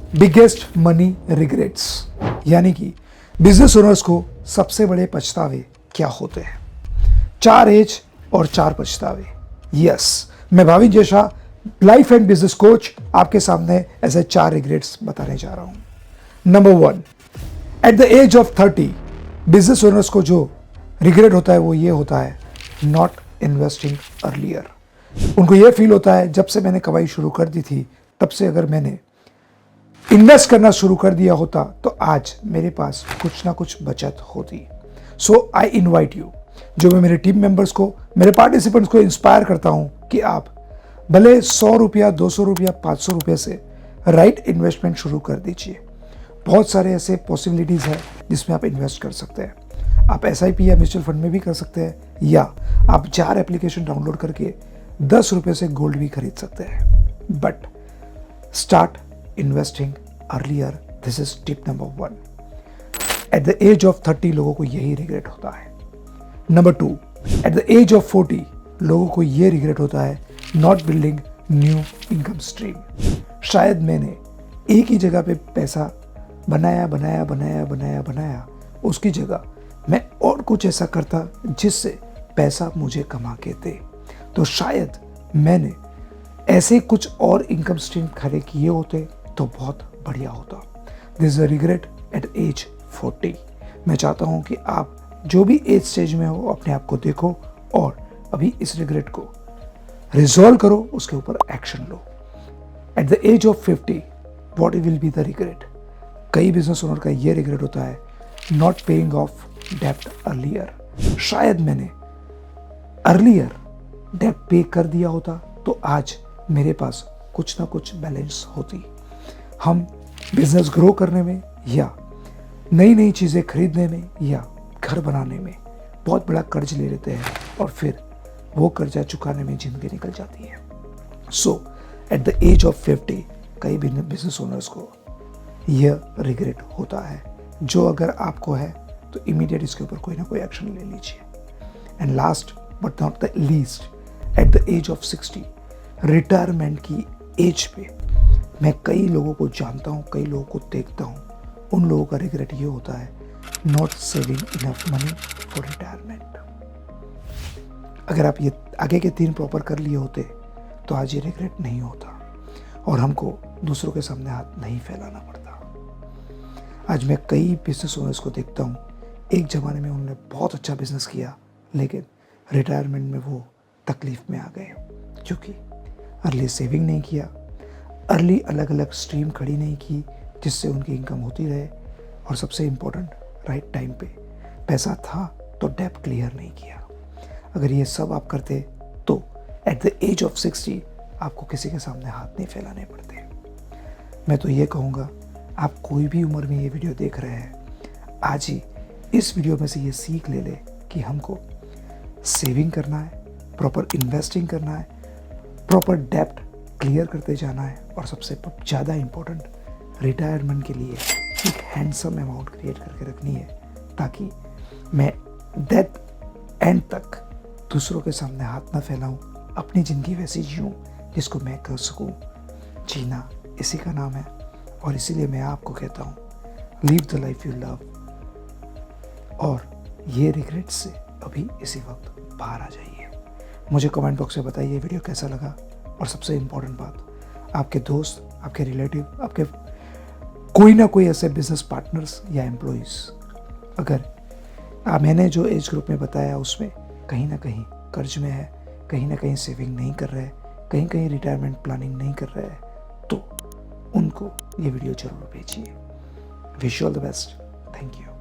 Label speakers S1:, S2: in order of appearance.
S1: Biggest money regrets, यानी कि business owners को सबसे बड़े पछतावे क्या होते हैं। 4 एज और 4 पछतावे। यस, मैं भाविन जैसा लाइफ एंड बिजनेस कोच आपके सामने ऐसे 4 रिग्रेट्स बताने जा रहा हूं। Number 1, at the age of 30 business owners को जो रिग्रेट होता है वो ये होता है, नॉट इन्वेस्टिंग अर्लियर। उनको ये फील होता है जब से मैंने कमाई शुरू कर दी थी तब से अगर मैंने इन्वेस्ट करना शुरू कर दिया होता तो आज मेरे पास कुछ ना कुछ बचत होती। सो आई इनवाइट यू, जो मैं मेरे टीम मेंबर्स को, मेरे पार्टिसिपेंट्स को इंस्पायर करता हूं कि आप भले 100 रुपया, 200 रुपया, 500 रुपये से राइट इन्वेस्टमेंट शुरू कर दीजिए। बहुत सारे ऐसे पॉसिबिलिटीज है जिसमें आप इन्वेस्ट कर सकते हैं। आप SIP या म्यूचुअल फंड में भी कर सकते हैं, या आप जार एप्लीकेशन डाउनलोड करके 10 रुपये से गोल्ड भी खरीद सकते हैं। But start investing earlier, this is tip number 1। At the age of 30 लोगों को यही रिग्रेट होता है। Number 2, at the age of 40 लोगों को यह रिग्रेट होता है, not building new income stream. शायद मैंने एक ही जगह पे पैसा बनाया, उसकी जगह मैं और कुछ ऐसा करता जिससे पैसा मुझे कमा के दे, तो शायद मैंने ऐसे कुछ और इनकम स्ट्रीम खड़े किए होते तो बहुत बढ़िया होता। This is a regret at age 40। मैं चाहता हूं कि आप जो भी एज स्टेज में हो अपने आप को देखो और अभी इस रिग्रेट को रिजॉल्व करो, उसके ऊपर एक्शन लो। At the age of 50 what will be the regret. कई बिजनेस ओनर का ये रिग्रेट होता है, नॉट पेइंग ऑफ डेप्ट अर्लियर। शायद मैंने अर्लियर डेप्ट पे कर दिया होता तो आज मेरे पास कुछ ना कुछ बैलेंस होती। हम बिजनेस ग्रो करने में या नई नई चीज़ें खरीदने में या घर बनाने में बहुत बड़ा कर्ज ले लेते हैं और फिर वो कर्जा चुकाने में जिंदगी निकल जाती है। सो एट द एज ऑफ 50 कई बिजनेस ओनर्स को यह रिग्रेट होता है, जो अगर आपको है तो इमीडिएट इसके ऊपर कोई ना कोई एक्शन ले लीजिए। And last but not the least, at the age of 60 retirement की एज पे मैं कई लोगों को जानता हूँ, कई लोगों को देखता हूँ, उन लोगों का रिग्रेट ये होता है, not saving enough money for retirement. अगर आप ये आगे के 3 प्रॉपर कर लिए होते तो आज ये रिग्रेट नहीं होता और हमको दूसरों के सामने हाथ नहीं फैलाना पड़ता। आज मैं कई बिजनेस ओनर्स को देखता हूँ, एक ज़माने में उन्होंने बहुत अच्छा बिजनेस किया लेकिन रिटायरमेंट में वो तकलीफ में आ गए क्योंकि अर्ली सेविंग नहीं किया, अर्ली अलग अलग स्ट्रीम खड़ी नहीं की जिससे उनकी इनकम होती रहे, और सबसे इम्पोर्टेंट राइट टाइम पे पैसा था तो डेब्ट क्लियर नहीं किया। अगर ये सब आप करते तो एट द एज ऑफ 60 आपको किसी के सामने हाथ नहीं फैलाने पड़ते। मैं तो ये कहूँगा, आप कोई भी उम्र में ये वीडियो देख रहे हैं, आज ही इस वीडियो में से ये सीख ले कि हमको सेविंग करना है, प्रॉपर इन्वेस्टिंग करना है, प्रॉपर डेब्ट क्लियर करते जाना है, और सबसे ज़्यादा इम्पोर्टेंट रिटायरमेंट के लिए एक हैंडसम अमाउंट क्रिएट करके रखनी है ताकि मैं डेथ एंड तक दूसरों के सामने हाथ ना फैलाऊं, अपनी ज़िंदगी वैसी जीऊँ जिसको मैं कर सकूं। जीना इसी का नाम है, और इसीलिए मैं आपको कहता हूँ, leave the life you love, और ये रिग्रेट से अभी इसी वक्त बाहर आ जाइए। मुझे कमेंट बॉक्स में बताइए वीडियो कैसा लगा, और सबसे इम्पोर्टेंट बात, आपके दोस्त, आपके रिलेटिव, आपके कोई ना कोई ऐसे बिजनेस पार्टनर्स या एम्प्लॉइज़, अगर मैंने जो एज ग्रुप में बताया उसमें कहीं ना कहीं कर्ज में है, कहीं ना कहीं सेविंग नहीं कर रहे, कहीं कहीं रिटायरमेंट प्लानिंग नहीं कर रहे हैं, तो उनको ये वीडियो जरूर भेजिए। Wish you all the best. Thank you.